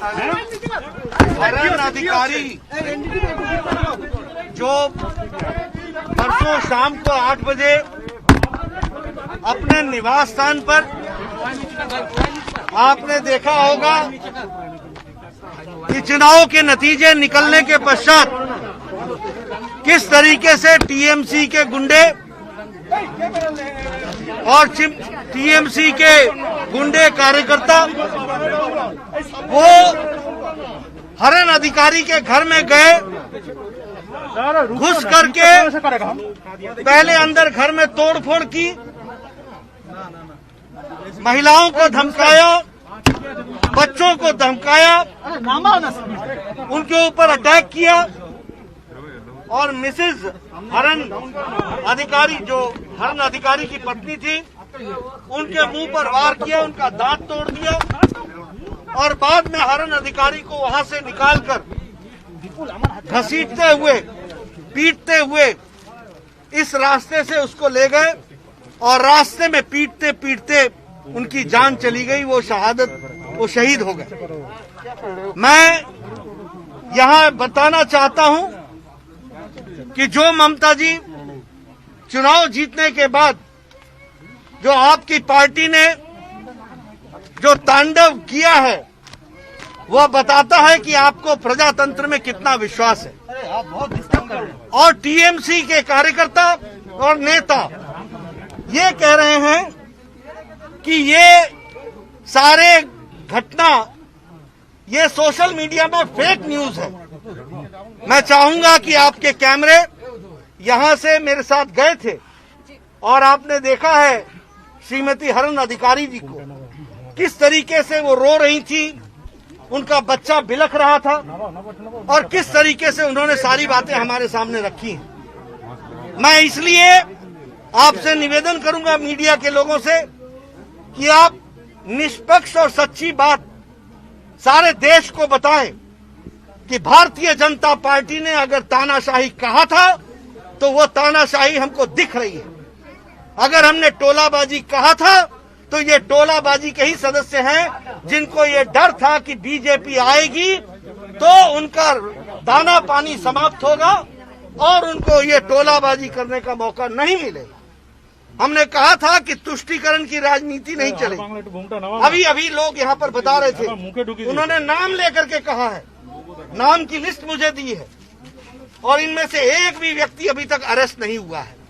हरण अधिकारी जो परसों शाम को 8 बजे अपने निवास स्थान पर आपने देखा होगा कि चुनाव के नतीजे निकलने के पश्चात किस तरीके से टीएमसी के गुंडे और टीएमसी के गुंडे कार्यकर्ता वो हरण अधिकारी के घर में गए, घुस करके पहले अंदर घर में तोड़फोड़ की, महिलाओं को धमकाया, बच्चों को धमकाया, उनके ऊपर अटैक किया और मिसेज हरण अधिकारी जो हरण अधिकारी की पत्नी थी उनके मुंह पर वार किया, उनका दांत तोड़ दिया और बाद में हरण अधिकारी को वहां से निकालकर घसीटते हुए पीटते हुए इस रास्ते से उसको ले गए और रास्ते में पीटते पीटते उनकी जान चली गई, वो शहीद हो गए। मैं यहां बताना चाहता हूं कि जो ममता जी चुनाव जीतने के बाद जो आपकी पार्टी ने जो तांडव किया है वह बताता है कि आपको प्रजातंत्र में कितना विश्वास है। और टीएमसी के कार्यकर्ता और नेता ये कह रहे हैं कि ये सारे घटना ये सोशल मीडिया में फेक न्यूज है। मैं चाहूंगा कि आपके कैमरे यहां से मेरे साथ गए थे और आपने देखा है श्रीमती हरण अधिकारी जी को किस तरीके से वो रो रही थी, उनका बच्चा बिलख रहा था और किस तरीके से उन्होंने सारी बातें हमारे सामने रखी हैं। मैं इसलिए आपसे निवेदन करूंगा मीडिया के लोगों से कि आप निष्पक्ष और सच्ची बात सारे देश को बताएं कि भारतीय जनता पार्टी ने अगर तानाशाही कहा था तो वो तानाशाही हमको दिख रही है। अगर हमने टोलाबाजी कहा था तो ये टोलाबाजी के ही सदस्य हैं जिनको ये डर था कि बीजेपी आएगी तो उनका दाना पानी समाप्त होगा और उनको ये टोलाबाजी करने का मौका नहीं मिलेगा। हमने कहा था कि तुष्टीकरण की राजनीति नहीं चलेगी। अभी लोग यहाँ पर बता रहे थे, उन्होंने नाम लेकर के कहा है, नाम की लिस्ट मुझे दी है और इनमें से एक भी व्यक्ति अभी तक अरेस्ट नहीं हुआ है।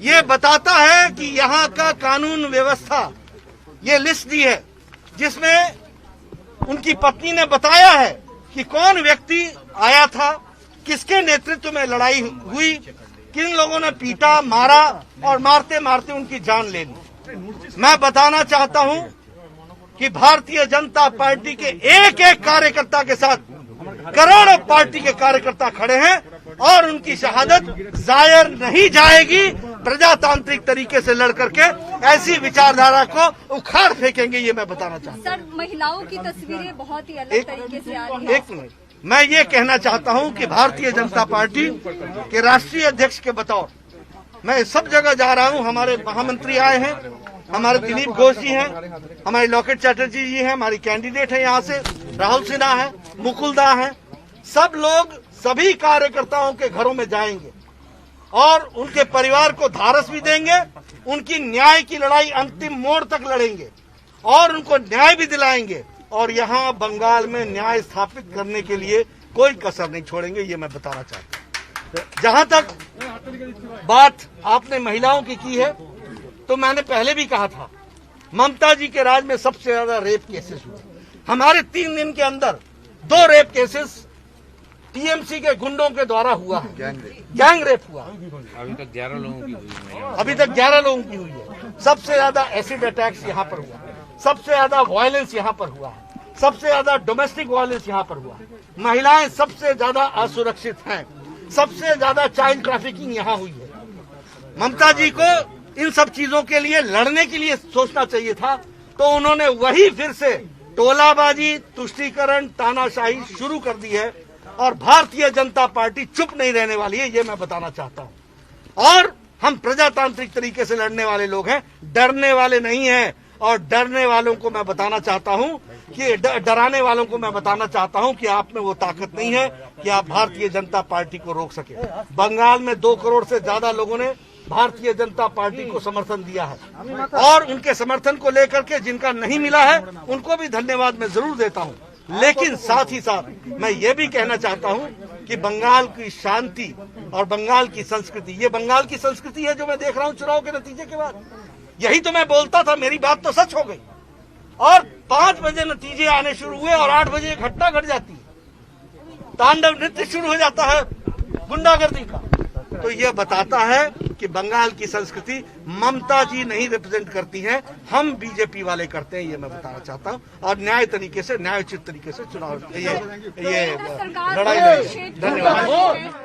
ये बताता है कि यहाँ का कानून व्यवस्था ये लिस्ट दी है जिसमें उनकी पत्नी ने बताया है कि कौन व्यक्ति आया था, किसके नेतृत्व में लड़ाई हुई, किन लोगों ने पीटा मारा और मारते मारते उनकी जान ले ली। मैं बताना चाहता हूं कि भारतीय जनता पार्टी के एक एक कार्यकर्ता के साथ करोड़ों पार्टी के कार्यकर्ता खड़े हैं और उनकी शहादत जायर नहीं जाएगी। प्रजातांत्रिक तरीके से लड़ करके ऐसी विचारधारा को उखाड़ फेंकेंगे, ये मैं बताना चाहता हूँ। सर, महिलाओं की तस्वीरें बहुत ही अलग तरीके से आ रही हैं। एक मिनट, मैं ये कहना चाहता हूँ कि भारतीय जनता पार्टी के राष्ट्रीय अध्यक्ष के बतौर मैं सब जगह जा रहा हूँ। हमारे महामंत्री आए हैं, हमारे दिलीप घोष जी हैं, हमारे लॉकेट चैटर्जी जी हैं, हमारी कैंडिडेट है यहाँ से राहुल सिन्हा है, मुकुलदा है। सब लोग सभी कार्यकर्ताओं के घरों में जाएंगे और उनके परिवार को धारस भी देंगे, उनकी न्याय की लड़ाई अंतिम मोड़ तक लड़ेंगे और उनको न्याय भी दिलाएंगे और यहाँ बंगाल में न्याय स्थापित करने के लिए कोई कसर नहीं छोड़ेंगे, ये मैं बताना चाहता हूँ। जहां तक बात आपने महिलाओं की है तो मैंने पहले भी कहा था, ममता जी के राज में सबसे ज्यादा रेप केसेस हुए। हमारे 3 दिन के अंदर 2 रेप केसेस टीएमसी के गुंडों के द्वारा हुआ है, गैंग रेप हुआ। अभी तक 11 लोगों की हुई है। अभी तक 11 लोगों की हुई है। सबसे ज्यादा एसिड अटैक्स यहाँ पर हुआ, सबसे ज्यादा वायलेंस यहाँ पर हुआ है, सबसे ज्यादा डोमेस्टिक वायलेंस यहाँ पर हुआ है। महिलाएं सबसे ज्यादा असुरक्षित हैं, सबसे ज्यादा चाइल्ड ट्रैफिकिंग यहाँ हुई है। ममता जी को इन सब चीजों के लिए लड़ने के लिए सोचना चाहिए था, तो उन्होंने वही फिर से टोलाबाजी, तुष्टीकरण, तानाशाही शुरू कर दी है और भारतीय जनता पार्टी चुप नहीं रहने वाली है, ये मैं बताना चाहता हूं। और हम प्रजातांत्रिक तरीके से लड़ने वाले लोग हैं, डरने वाले नहीं हैं। और डरने वालों को मैं बताना चाहता हूं कि डराने वालों को मैं बताना चाहता हूं कि आप में वो ताकत नहीं है कि आप भारतीय जनता पार्टी को रोक सके। बंगाल में 2 करोड़ से ज्यादा लोगों ने भारतीय जनता पार्टी को समर्थन दिया है और उनके समर्थन को लेकर के जिनका नहीं मिला है उनको भी धन्यवाद मैं जरूर देता हूं। लेकिन साथ ही साथ मैं ये भी कहना चाहता हूं कि बंगाल की शांति और बंगाल की संस्कृति, ये बंगाल की संस्कृति है जो मैं देख रहा हूं चुनाव के नतीजे के बाद। यही तो मैं बोलता था, मेरी बात तो सच हो गई। और 5 बजे नतीजे आने शुरू हुए और 8 बजे घटना घट जाती है, तांडव नृत्य शुरू हो जाता है गुंडागर्दी का। तो यह बताता है कि बंगाल की संस्कृति ममता जी नहीं रिप्रेजेंट करती हैं, हम बीजेपी वाले करते हैं, ये मैं बताना चाहता हूं। और न्याय तरीके से, न्यायोचित तरीके से चुनाव ये लड़ाई लड़ी। धन्यवाद।